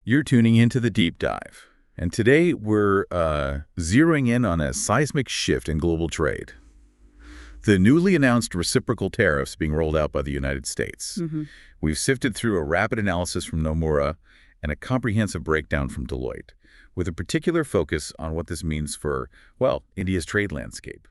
You're tuning into the deep dive. And today we're zeroing in on a seismic shift in global trade. The newly announced reciprocal tariffs being rolled out by the United States. We've sifted through a rapid analysis from Nomura and a comprehensive breakdown from Deloitte, with a particular focus on what this means for, well, India's trade landscape.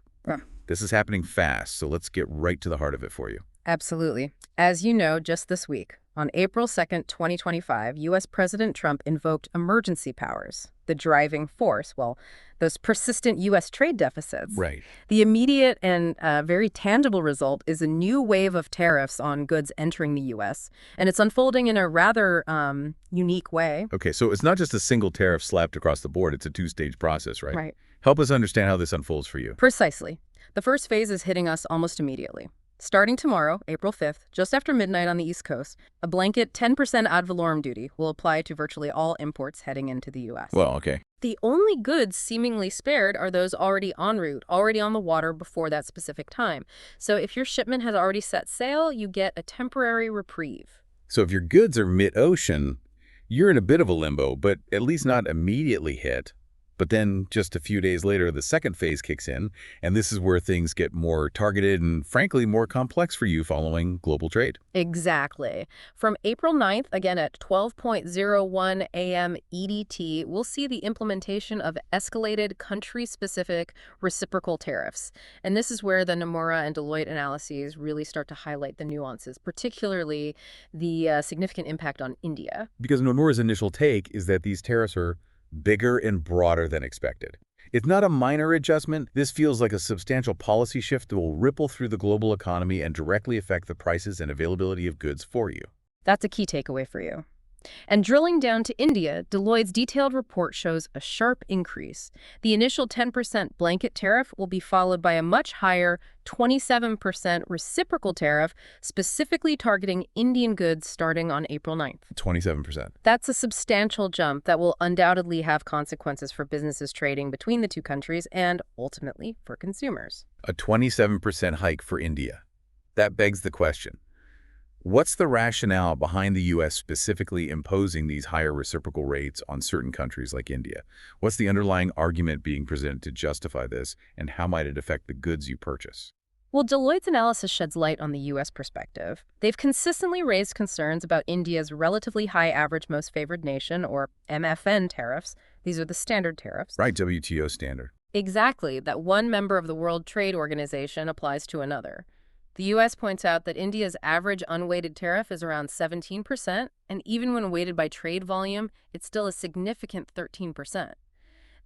This is happening fast, so let's get right to the heart of it for you. Absolutely. As you know, just this week, on April 2nd, 2025, U.S. President Trump invoked emergency powers, the driving force, well, those persistent U.S. trade deficits. Right. The immediate and very tangible result is a new wave of tariffs on goods entering the U.S., and it's unfolding in a rather unique way. Okay, so it's not just a single tariff slapped across the board, it's a two-stage process, right? Right. Help us understand how this unfolds for you. Precisely. The first phase is hitting us almost immediately. Starting tomorrow, April 5th, just after midnight on the East Coast, a blanket 10% ad valorem duty will apply to virtually all imports heading into the U.S. Well, okay. The only goods seemingly spared are those already en route, already on the water before that specific time. So if your shipment has already set sail, you get a temporary reprieve. So if your goods are mid-ocean, you're in a bit of a limbo, but at least not immediately hit. But then just a few days later, the second phase kicks in, and this is where things get more targeted and, frankly, more complex for you following global trade. Exactly. From April 9th, again at 12:01 a.m. EDT, we'll see the implementation of escalated country-specific reciprocal tariffs. And this is where the Nomura and Deloitte analyses really start to highlight the nuances, particularly the significant impact on India. Because Nomura's initial take is that these tariffs are bigger and broader than expected. It's not a minor adjustment. This feels like a substantial policy shift that will ripple through the global economy and directly affect the prices and availability of goods for you. That's a key takeaway for you. And drilling down to India, Deloitte's detailed report shows a sharp increase. The initial 10% blanket tariff will be followed by a much higher 27% reciprocal tariff, specifically targeting Indian goods starting on April 9th. 27%. That's a substantial jump that will undoubtedly have consequences for businesses trading between the two countries and, ultimately, for consumers. A 27% hike for India. That begs the question. What's the rationale behind the U.S. specifically imposing these higher reciprocal rates on certain countries like India? What's the underlying argument being presented to justify this, and how might it affect the goods you purchase? Well, Deloitte's analysis sheds light on the U.S. perspective. They've consistently raised concerns about India's relatively high average most favored nation, or MFN tariffs. These are the standard tariffs. Right, WTO standard. Exactly, that one member of the World Trade Organization applies to another. The U.S. points out that India's average unweighted tariff is around 17%, and even when weighted by trade volume, it's still a significant 13%.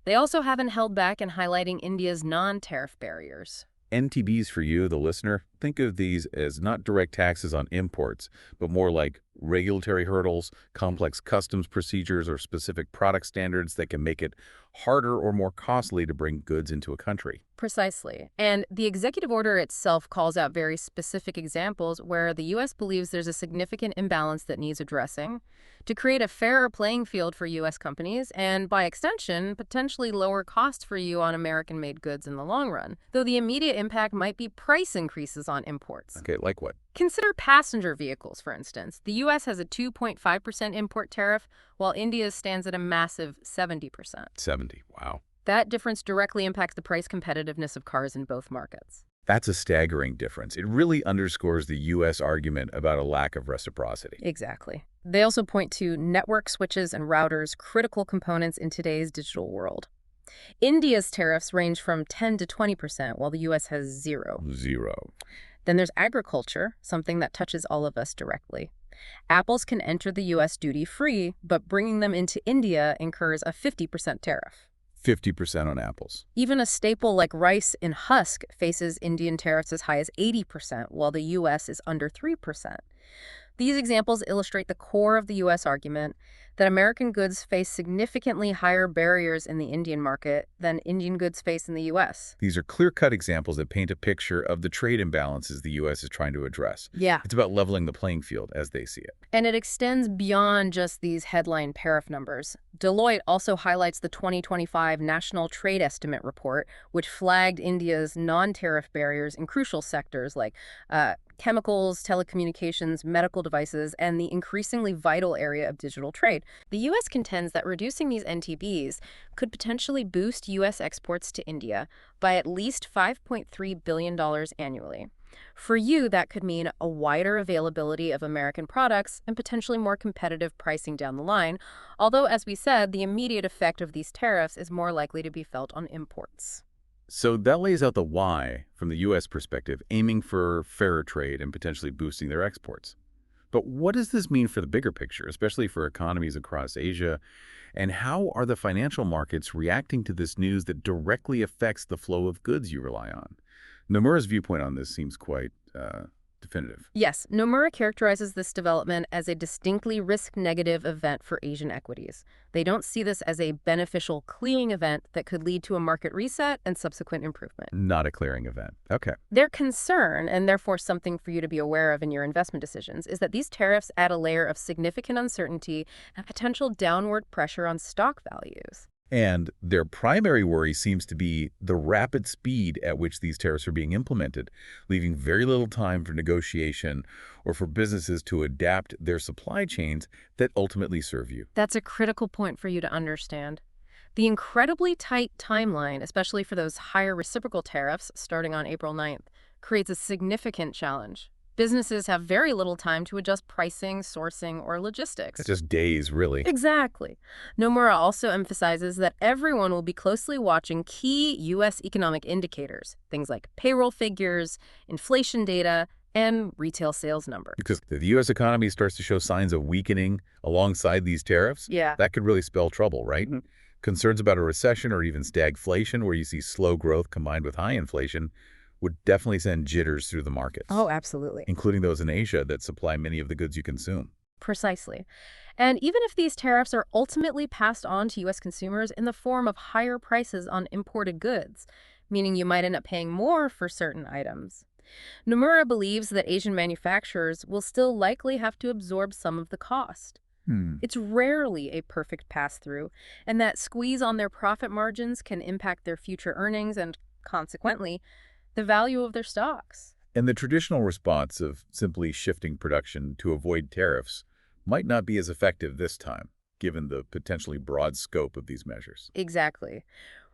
They also haven't held back in highlighting India's non-tariff barriers. NTBs for you, the listener, think of these as not direct taxes on imports, but more like regulatory hurdles, complex customs procedures, or specific product standards that can make it harder or more costly to bring goods into a country. Precisely. And the executive order itself calls out very specific examples where the U.S. believes there's a significant imbalance that needs addressing to create a fairer playing field for U.S. companies and, by extension, potentially lower costs for you on American-made goods in the long run, though the immediate impact might be price increases on imports. Okay, like what? Consider passenger vehicles, for instance. The U.S. has a 2.5% import tariff, while India stands at a massive 70%. 70, wow. That difference directly impacts the price competitiveness of cars in both markets. That's a staggering difference. It really underscores the U.S. argument about a lack of reciprocity. Exactly. They also point to network switches and routers, critical components in today's digital world. India's tariffs range from 10 to 20%, while the U.S. has zero. Zero. Then there's agriculture, something that touches all of us directly. Apples can enter the U.S. duty-free, but bringing them into India incurs a 50% tariff. 50% on apples. Even a staple like rice in husk faces Indian tariffs as high as 80%, while the U.S. is under 3%. These examples illustrate the core of the U.S. argument that American goods face significantly higher barriers in the Indian market than Indian goods face in the U.S. These are clear-cut examples that paint a picture of the trade imbalances the U.S. is trying to address. Yeah. It's about leveling the playing field as they see it. And it extends beyond just these headline tariff numbers. Deloitte also highlights the 2025 National Trade Estimate Report, which flagged India's non-tariff barriers in crucial sectors like chemicals, telecommunications, medical devices, and the increasingly vital area of digital trade. The U.S. contends that reducing these NTBs could potentially boost U.S. exports to India by at least $5.3 billion annually. For you, that could mean a wider availability of American products and potentially more competitive pricing down the line, although, as we said, the immediate effect of these tariffs is more likely to be felt on imports. So that lays out the why from the U.S. perspective, aiming for fairer trade and potentially boosting their exports. But what does this mean for the bigger picture, especially for economies across Asia? And how are the financial markets reacting to this news that directly affects the flow of goods you rely on? Nomura's viewpoint on this seems quite definitive. Yes, Nomura characterizes this development as a distinctly risk-negative event for Asian equities. They don't see this as a beneficial clearing event that could lead to a market reset and subsequent improvement. Not a clearing event. Okay. Their concern, and therefore something for you to be aware of in your investment decisions, is that these tariffs add a layer of significant uncertainty and potential downward pressure on stock values. And their primary worry seems to be the rapid speed at which these tariffs are being implemented, leaving very little time for negotiation or for businesses to adapt their supply chains that ultimately serve you. That's a critical point for you to understand. The incredibly tight timeline, especially for those higher reciprocal tariffs starting on April 9th, creates a significant challenge. Businesses have very little time to adjust pricing, sourcing, or logistics. It's just days, really. Exactly. Nomura also emphasizes that everyone will be closely watching key U.S. economic indicators, things like payroll figures, inflation data, and retail sales numbers. Because if the U.S. economy starts to show signs of weakening alongside these tariffs, Yeah. that could really spell trouble, right? Concerns about a recession or even stagflation, where you see slow growth combined with high inflation, would definitely send jitters through the markets. Oh, absolutely. Including those in Asia that supply many of the goods you consume. Precisely. And even if these tariffs are ultimately passed on to U.S. consumers in the form of higher prices on imported goods, meaning you might end up paying more for certain items, Nomura believes that Asian manufacturers will still likely have to absorb some of the cost. It's rarely a perfect pass-through, and that squeeze on their profit margins can impact their future earnings and, consequently, the value of their stocks. And the traditional response of simply shifting production to avoid tariffs might not be as effective this time, given the potentially broad scope of these measures. Exactly.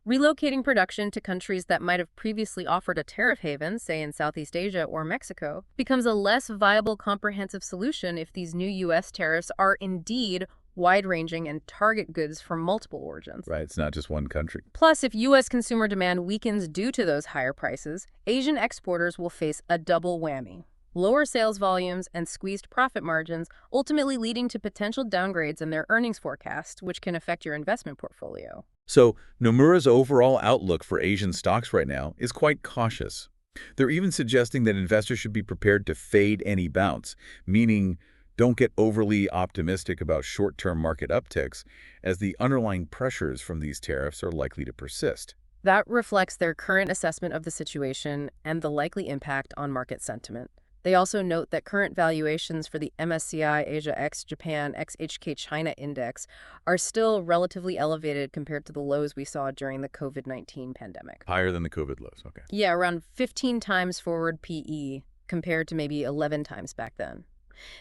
Relocating production to countries that might have previously offered a tariff haven, say in Southeast Asia or Mexico, becomes a less viable comprehensive solution if these new U.S. tariffs are indeed wide-ranging and target goods from multiple origins. Right, it's not just one country. Plus, if U.S. consumer demand weakens due to those higher prices, Asian exporters will face a double whammy. Lower sales volumes and squeezed profit margins, ultimately leading to potential downgrades in their earnings forecast, which can affect your investment portfolio. So Nomura's overall outlook for Asian stocks right now is quite cautious. They're even suggesting that investors should be prepared to fade any bounce, meaning don't get overly optimistic about short-term market upticks, as the underlying pressures from these tariffs are likely to persist. That reflects their current assessment of the situation and the likely impact on market sentiment. They also note that current valuations for the MSCI Asia X Japan X HK China Index are still relatively elevated compared to the lows we saw during the COVID-19 pandemic. Higher than the COVID lows, okay. Yeah, around 15 times forward PE compared to maybe 11 times back then.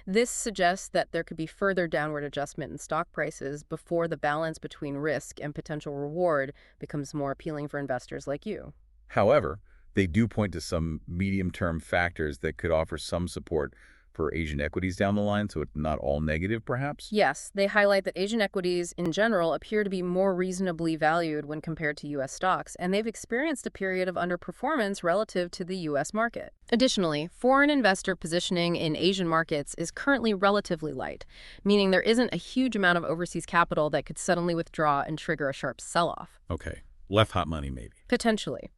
This suggests that there could be further downward adjustment in stock prices before the balance between risk and potential reward becomes more appealing for investors like you. However, they do point to some medium-term factors that could offer some support for Asian equities down the line, so it's not all negative, perhaps? Yes, they highlight that Asian equities in general appear to be more reasonably valued when compared to U.S. stocks, and they've experienced a period of underperformance relative to the U.S. market. Additionally, foreign investor positioning in Asian markets is currently relatively light, meaning there isn't a huge amount of overseas capital that could suddenly withdraw and trigger a sharp sell-off. Okay, left hot money maybe. Potentially.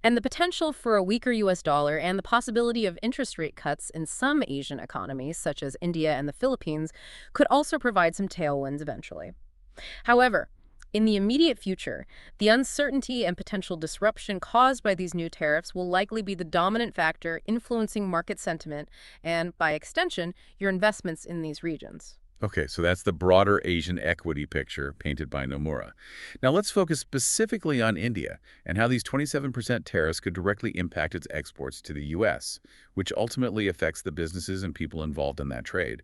And the potential for a weaker U.S. dollar and the possibility of interest rate cuts in some Asian economies, such as India and the Philippines, could also provide some tailwinds eventually. However, in the immediate future, the uncertainty and potential disruption caused by these new tariffs will likely be the dominant factor influencing market sentiment and, by extension, your investments in these regions. Okay, so that's the broader Asian equity picture painted by Nomura. Now let's focus specifically on India and how these 27% tariffs could directly impact its exports to the U.S., which ultimately affects the businesses and people involved in that trade.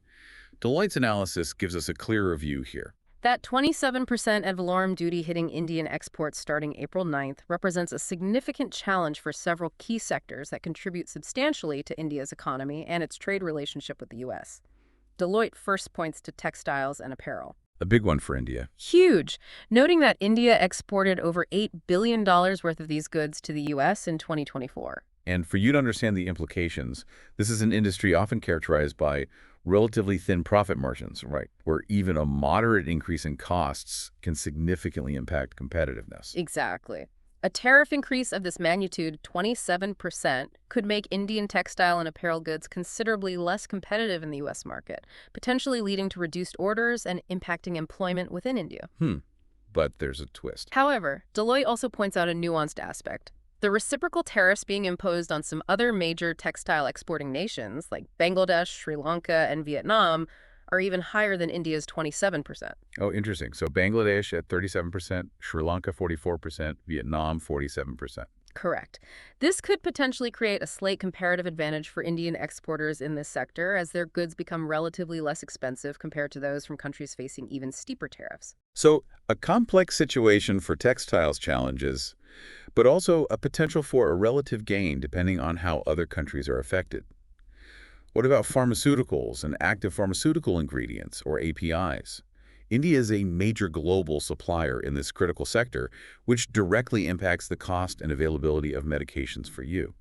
Deloitte's analysis gives us a clearer view here. That 27% ad valorem duty hitting Indian exports starting April 9th represents a significant challenge for several key sectors that contribute substantially to India's economy and its trade relationship with the U.S. Deloitte first points to textiles and apparel. A big one for India. Huge, noting that India exported over $8 billion worth of these goods to the U.S. in 2024. And for you to understand the implications, this is an industry often characterized by relatively thin profit margins, right, where even a moderate increase in costs can significantly impact competitiveness. Exactly. A tariff increase of this magnitude, 27%, could make Indian textile and apparel goods considerably less competitive in the U.S. market, potentially leading to reduced orders and impacting employment within India. But there's a twist. However, Deloitte also points out a nuanced aspect. The reciprocal tariffs being imposed on some other major textile exporting nations, like Bangladesh, Sri Lanka, and Vietnam, are even higher than India's 27%. Oh, interesting. So Bangladesh at 37%, Sri Lanka 44%, Vietnam 47%. Correct. This could potentially create a slight comparative advantage for Indian exporters in this sector as their goods become relatively less expensive compared to those from countries facing even steeper tariffs. So a complex situation for textiles challenges, but also a potential for a relative gain depending on how other countries are affected. What about pharmaceuticals and active pharmaceutical ingredients, or APIs? India is a major global supplier in this critical sector, which directly impacts the cost and availability of medications for you.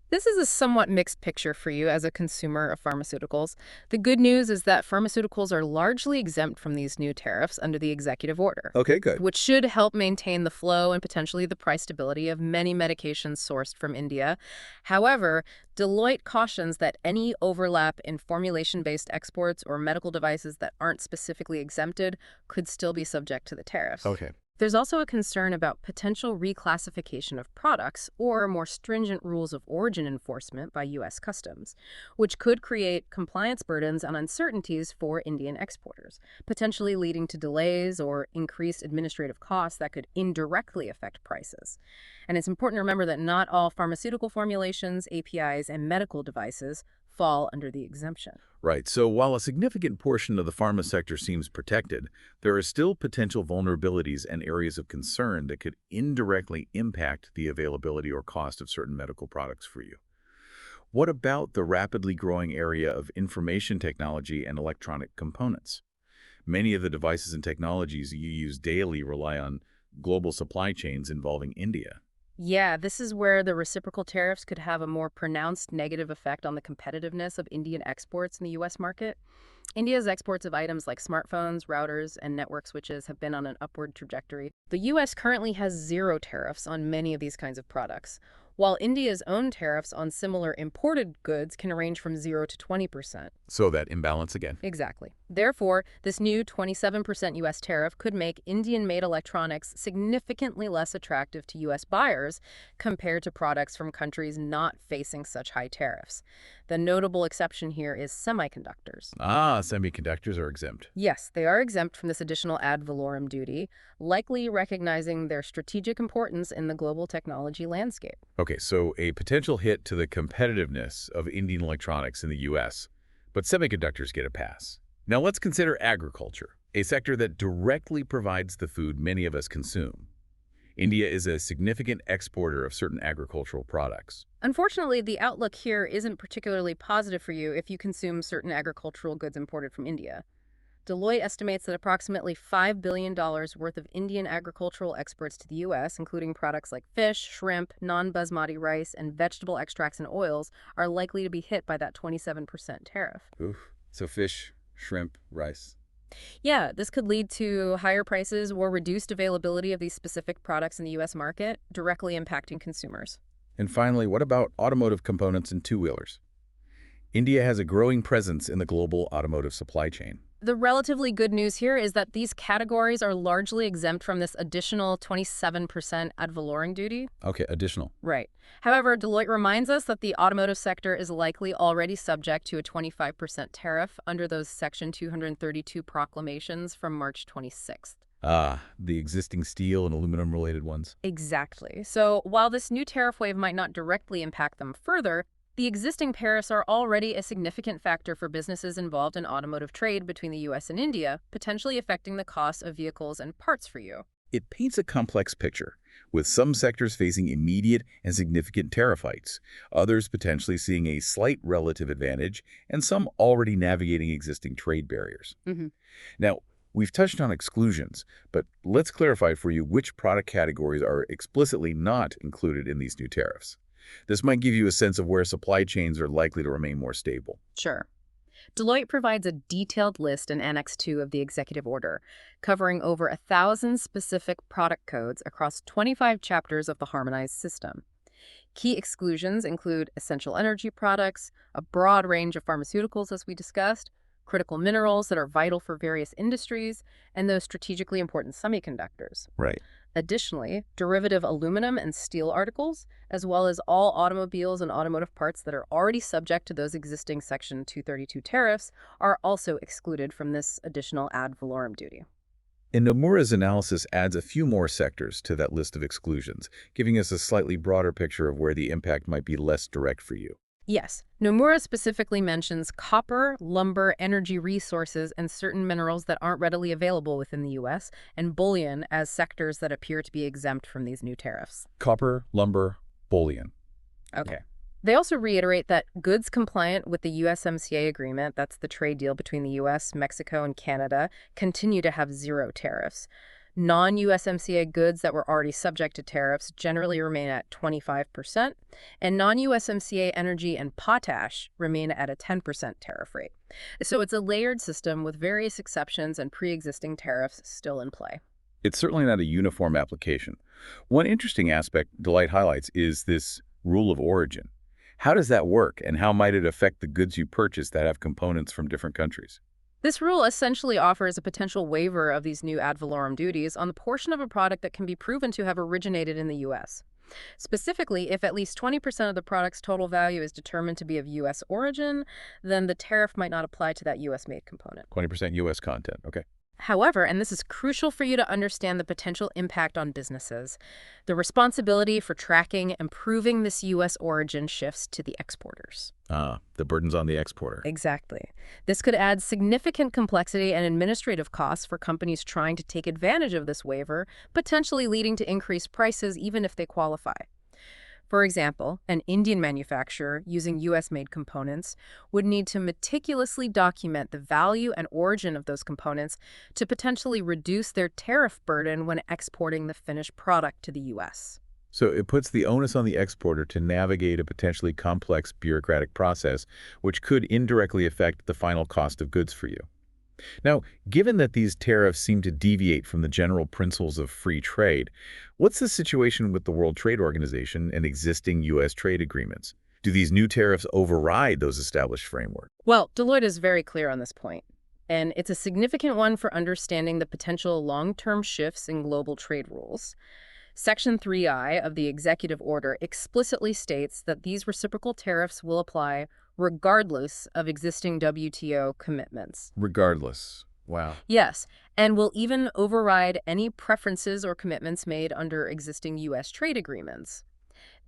This is a somewhat mixed picture for you as a consumer of pharmaceuticals. The good news is that pharmaceuticals are largely exempt from these new tariffs under the executive order, Okay, good. which should help maintain the flow and potentially the price stability of many medications sourced from India. However, Deloitte cautions that any overlap in formulation-based exports or medical devices that aren't specifically exempted could still be subject to the tariffs. Okay. There's also a concern about potential reclassification of products or more stringent rules of origin enforcement by U.S. Customs, which could create compliance burdens and uncertainties for Indian exporters, potentially leading to delays or increased administrative costs that could indirectly affect prices. And it's important to remember that not all pharmaceutical formulations, APIs, and medical devices fall under the exemption. Right. So while a significant portion of the pharma sector seems protected, there are still potential vulnerabilities and areas of concern that could indirectly impact the availability or cost of certain medical products for you. What about the rapidly growing area of information technology and electronic components? Many of the devices and technologies you use daily rely on global supply chains involving India. Yeah, this is where the reciprocal tariffs could have a more pronounced negative effect on the competitiveness of Indian exports in the U.S. market. India's exports of items like smartphones, routers, and network switches have been on an upward trajectory. The U.S. currently has zero tariffs on many of these kinds of products, while India's own tariffs on similar imported goods can range from 0 to 20%. So that imbalance again. Exactly. Therefore, this new 27% U.S. tariff could make Indian-made electronics significantly less attractive to U.S. buyers compared to products from countries not facing such high tariffs. The notable exception here is semiconductors. Ah, semiconductors are exempt. Yes, they are exempt from this additional ad valorem duty, likely recognizing their strategic importance in the global technology landscape. Okay, so a potential hit to the competitiveness of Indian electronics in the U.S., but semiconductors get a pass. Now let's consider agriculture, a sector that directly provides the food many of us consume. India is a significant exporter of certain agricultural products. Unfortunately, the outlook here isn't particularly positive for you if you consume certain agricultural goods imported from India. Deloitte estimates that approximately $5 billion worth of Indian agricultural exports to the U.S., including products like fish, shrimp, non-basmati rice, and vegetable extracts and oils, are likely to be hit by that 27% tariff. Oof. So fish, shrimp, rice. Yeah, this could lead to higher prices or reduced availability of these specific products in the U.S. market, directly impacting consumers. And finally, what about automotive components and two-wheelers? India has a growing presence in the global automotive supply chain. The relatively good news here is that these categories are largely exempt from this additional 27% ad valorem duty. Okay, additional. Right. However, Deloitte reminds us that the automotive sector is likely already subject to a 25% tariff under those Section 232 proclamations from March 26th. Ah, the existing steel and aluminum-related ones. Exactly. So while this new tariff wave might not directly impact them further, The existing tariffs are already a significant factor for businesses involved in automotive trade between the U.S. and India, potentially affecting the cost of vehicles and parts for you. It paints a complex picture, with some sectors facing immediate and significant tariff hikes, others potentially seeing a slight relative advantage, and some already navigating existing trade barriers. Hmm. Now, we've touched on exclusions, but let's clarify for you which product categories are explicitly not included in these new tariffs. This might give you a sense of where supply chains are likely to remain more stable. Sure. Deloitte provides a detailed list in Annex 2 of the executive order, covering over 1,000 specific product codes across 25 chapters of the harmonized system. Key exclusions include essential energy products, a broad range of pharmaceuticals, as we discussed, critical minerals that are vital for various industries, and those strategically important semiconductors. Right. Additionally, derivative aluminum and steel articles, as well as all automobiles and automotive parts that are already subject to those existing Section 232 tariffs, are also excluded from this additional ad valorem duty. And Nomura's analysis adds a few more sectors to that list of exclusions, giving us a slightly broader picture of where the impact might be less direct for you. Yes, Nomura specifically mentions copper, lumber, energy resources, and certain minerals that aren't readily available within the U.S., and bullion as sectors that appear to be exempt from these new tariffs. Copper, lumber, bullion. Okay. They also reiterate that goods compliant with the USMCA agreement, that's the trade deal between the U.S., Mexico, and Canada, continue to have zero tariffs. Non-USMCA goods that were already subject to tariffs generally remain at 25%, and non-USMCA energy and potash remain at a 10% tariff rate. So it's a layered system with various exceptions and pre-existing tariffs still in play. It's certainly not a uniform application. One interesting aspect Deloitte highlights is this rule of origin. How does that work, and how might it affect the goods you purchase that have components from different countries? This rule essentially offers a potential waiver of these new ad valorem duties on the portion of a product that can be proven to have originated in the U.S. Specifically, if at least 20% of the product's total value is determined to be of U.S. origin, then the tariff might not apply to that U.S.-made component. 20% U.S. content, okay. However, and this is crucial for you to understand the potential impact on businesses, the responsibility for tracking and proving this U.S. origin shifts to the exporters. The burden's on the exporter. Exactly. This could add significant complexity and administrative costs for companies trying to take advantage of this waiver, potentially leading to increased prices even if they qualify. For example, an Indian manufacturer using U.S.-made components would need to meticulously document the value and origin of those components to potentially reduce their tariff burden when exporting the finished product to the U.S. So it puts the onus on the exporter to navigate a potentially complex bureaucratic process, which could indirectly affect the final cost of goods for you. Now, given that these tariffs seem to deviate from the general principles of free trade, what's the situation with the World Trade Organization and existing U.S. trade agreements? Do these new tariffs override those established frameworks? Well, Deloitte is very clear on this point, and it's a significant one for understanding the potential long-term shifts in global trade rules. Section 3I of the executive order explicitly states that these reciprocal tariffs will apply regardless of existing WTO commitments. Regardless. Wow. Yes, and will even override any preferences or commitments made under existing U.S. trade agreements.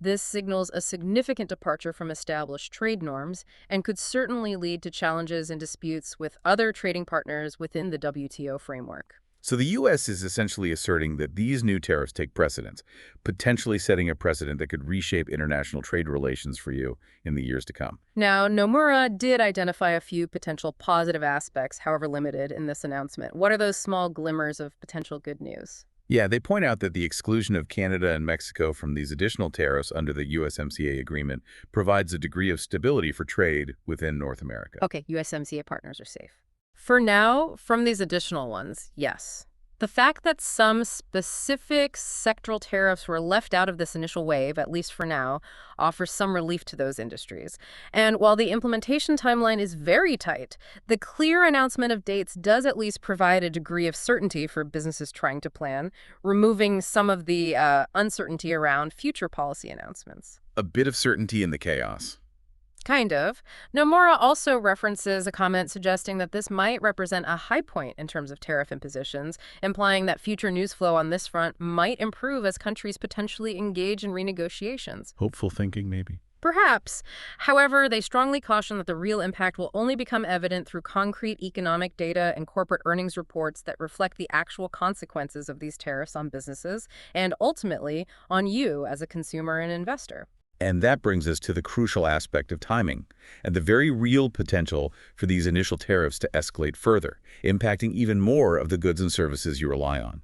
This signals a significant departure from established trade norms and could certainly lead to challenges and disputes with other trading partners within the WTO framework. So the U.S. is essentially asserting that these new tariffs take precedence, potentially setting a precedent that could reshape international trade relations for you in the years to come. Now, Nomura did identify a few potential positive aspects, however limited, in this announcement. What are those small glimmers of potential good news? Yeah, they point out that the exclusion of Canada and Mexico from these additional tariffs under the USMCA agreement provides a degree of stability for trade within North America. Okay, USMCA partners are safe. For now, from these additional ones, yes. The fact that some specific sectoral tariffs were left out of this initial wave, at least for now, offers some relief to those industries. And while the implementation timeline is very tight, the clear announcement of dates does at least provide a degree of certainty for businesses trying to plan, removing some of the uncertainty around future policy announcements. A bit of certainty in the chaos. Kind of. Nomura also references a comment suggesting that this might represent a high point in terms of tariff impositions, implying that future news flow on this front might improve as countries potentially engage in renegotiations. Hopeful thinking, maybe? Perhaps. However, they strongly caution that the real impact will only become evident through concrete economic data and corporate earnings reports that reflect the actual consequences of these tariffs on businesses and ultimately on you as a consumer and investor. And that brings us to the crucial aspect of timing and the very real potential for these initial tariffs to escalate further, impacting even more of the goods and services you rely on.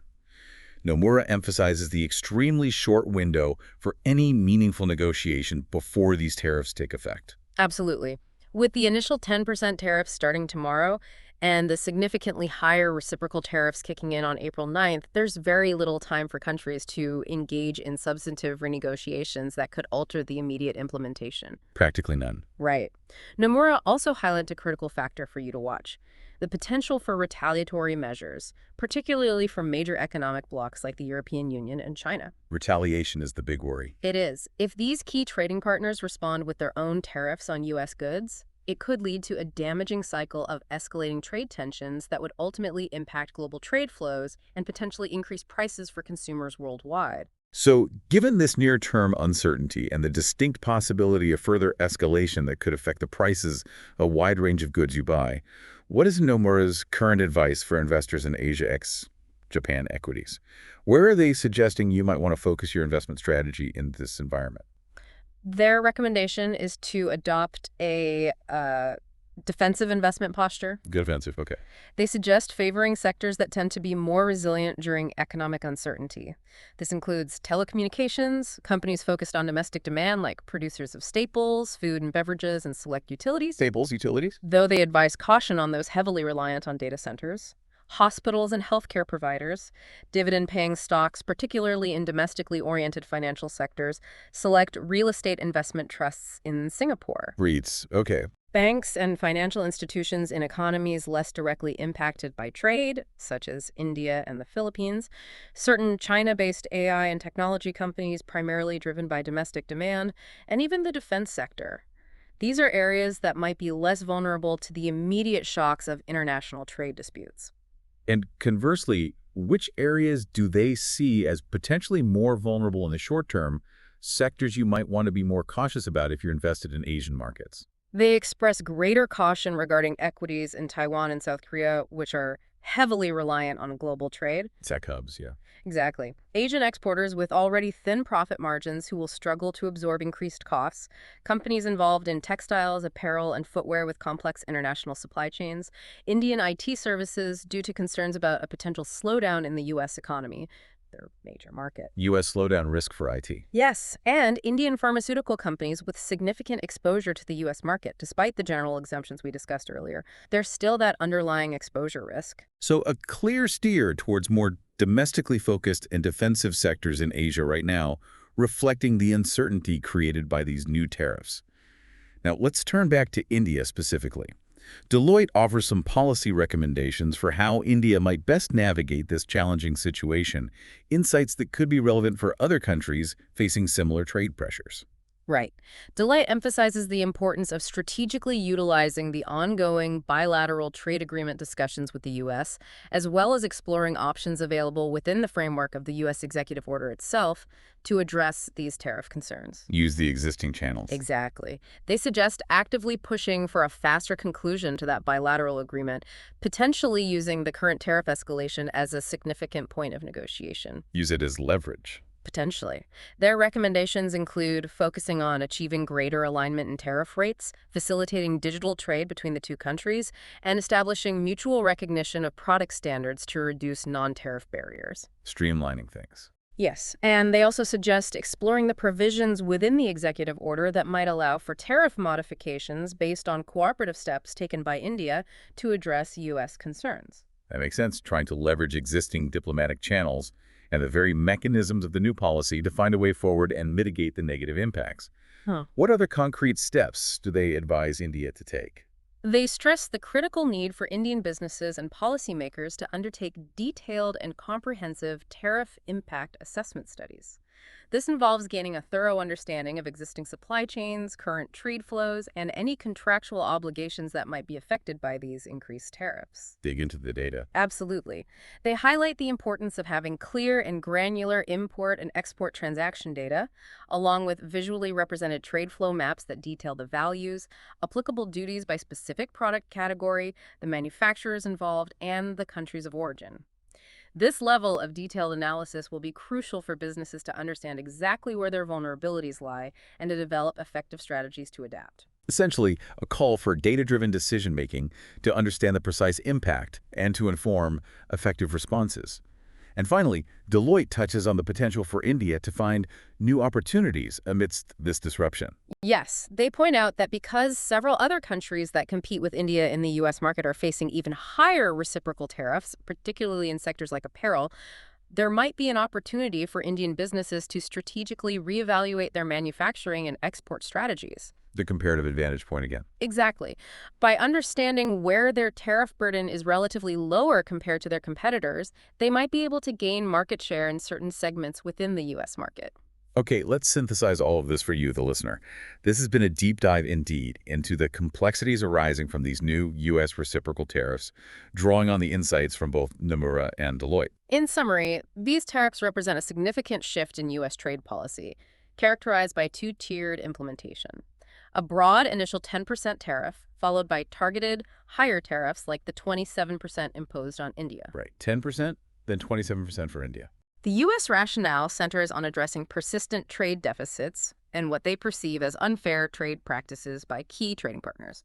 Nomura emphasizes the extremely short window for any meaningful negotiation before these tariffs take effect. Absolutely. With the initial 10% tariffs starting tomorrow and the significantly higher reciprocal tariffs kicking in on April 9th, there's very little time for countries to engage in substantive renegotiations that could alter the immediate implementation. Practically none. Right. Nomura also highlights a critical factor for you to watch: the potential for retaliatory measures, particularly from major economic blocs like the European Union and China. Retaliation is the big worry. It is. If these key trading partners respond with their own tariffs on U.S. goods, it could lead to a damaging cycle of escalating trade tensions that would ultimately impact global trade flows and potentially increase prices for consumers worldwide. So, given this near-term uncertainty and the distinct possibility of further escalation that could affect the prices of a wide range of goods you buy, what is Nomura's current advice for investors in Asia ex-Japan equities? Where are they suggesting you might want to focus your investment strategy in this environment? Their recommendation is to adopt a defensive investment posture. Good offensive, okay. They suggest favoring sectors that tend to be more resilient during economic uncertainty. This includes telecommunications, companies focused on domestic demand like producers of staples, food and beverages, and select utilities, Staples, utilities? though they advise caution on those heavily reliant on data centers. Hospitals and healthcare providers, dividend-paying stocks, particularly in domestically oriented financial sectors, select real estate investment trusts in Singapore. REITs, okay. Banks and financial institutions in economies less directly impacted by trade, such as India and the Philippines, certain China-based AI and technology companies primarily driven by domestic demand, and even the defense sector. These are areas that might be less vulnerable to the immediate shocks of international trade disputes. And conversely, which areas do they see as potentially more vulnerable in the short term, sectors you might want to be more cautious about if you're invested in Asian markets? They express greater caution regarding equities in Taiwan and South Korea, which are heavily reliant on global trade. Tech hubs, yeah. Exactly. Asian exporters with already thin profit margins who will struggle to absorb increased costs, companies involved in textiles, apparel, and footwear with complex international supply chains, Indian IT services due to concerns about a potential slowdown in the U.S. economy, their major market. U.S. slowdown risk for IT. Yes, and Indian pharmaceutical companies with significant exposure to the U.S. market, despite the general exemptions we discussed earlier. There's still that underlying exposure risk. So a clear steer towards more domestically focused and defensive sectors in Asia right now, reflecting the uncertainty created by these new tariffs. Now, let's turn back to India specifically. Deloitte offers some policy recommendations for how India might best navigate this challenging situation, insights that could be relevant for other countries facing similar trade pressures. Right. Deloitte emphasizes the importance of strategically utilizing the ongoing bilateral trade agreement discussions with the U.S., as well as exploring options available within the framework of the U.S. executive order itself to address these tariff concerns. Use the existing channels. Exactly. They suggest actively pushing for a faster conclusion to that bilateral agreement, potentially using the current tariff escalation as a significant point of negotiation. Use it as leverage. Potentially. Their recommendations include focusing on achieving greater alignment in tariff rates, facilitating digital trade between the two countries, and establishing mutual recognition of product standards to reduce non-tariff barriers. Streamlining things. Yes, and they also suggest exploring the provisions within the executive order that might allow for tariff modifications based on cooperative steps taken by India to address U.S. concerns. That makes sense, trying to leverage existing diplomatic channels and the very mechanisms of the new policy to find a way forward and mitigate the negative impacts. What other concrete steps do they advise India to take? They stress the critical need for Indian businesses and policymakers to undertake detailed and comprehensive tariff impact assessment studies. This involves gaining a thorough understanding of existing supply chains, current trade flows, and any contractual obligations that might be affected by these increased tariffs. Dig into the data. Absolutely. They highlight the importance of having clear and granular import and export transaction data, along with visually represented trade flow maps that detail the values, applicable duties by specific product category, the manufacturers involved, and the countries of origin. This level of detailed analysis will be crucial for businesses to understand exactly where their vulnerabilities lie and to develop effective strategies to adapt. Essentially, a call for data-driven decision-making to understand the precise impact and to inform effective responses. And finally, Deloitte touches on the potential for India to find new opportunities amidst this disruption. Yes, they point out that because several other countries that compete with India in the U.S. market are facing even higher reciprocal tariffs, particularly in sectors like apparel, there might be an opportunity for Indian businesses to strategically reevaluate their manufacturing and export strategies. The comparative advantage point again. Exactly. By understanding where their tariff burden is relatively lower compared to their competitors, they might be able to gain market share in certain segments within the U.S. market. Okay, let's synthesize all of this for you, the listener. This has been a deep dive indeed into the complexities arising from these new U.S. reciprocal tariffs, drawing on the insights from both Nomura and Deloitte. In summary, these tariffs represent a significant shift in U.S. trade policy, characterized by two-tiered implementation. A broad initial 10% tariff, followed by targeted, higher tariffs like the 27% imposed on India. Right, 10%, then 27% for India. The U.S. rationale centers on addressing persistent trade deficits and what they perceive as unfair trade practices by key trading partners.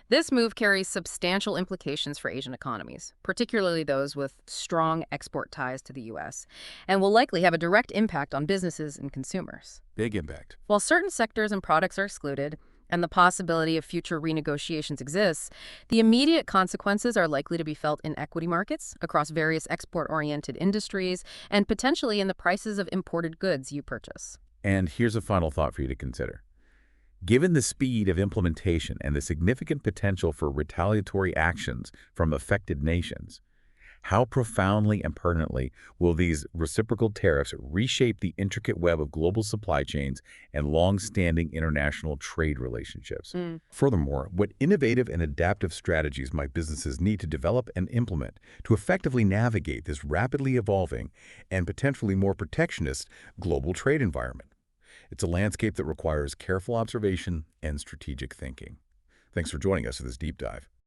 This move carries substantial implications for Asian economies, particularly those with strong export ties to the U.S., and will likely have a direct impact on businesses and consumers. Big impact. While certain sectors and products are excluded, and the possibility of future renegotiations exists, the immediate consequences are likely to be felt in equity markets, across various export-oriented industries, and potentially in the prices of imported goods you purchase. And here's a final thought for you to consider. Given the speed of implementation and the significant potential for retaliatory actions from affected nations, how profoundly and permanently will these reciprocal tariffs reshape the intricate web of global supply chains and long-standing international trade relationships? Furthermore, what innovative and adaptive strategies might businesses need to develop and implement to effectively navigate this rapidly evolving and potentially more protectionist global trade environment? It's a landscape that requires careful observation and strategic thinking. Thanks for joining us for this deep dive.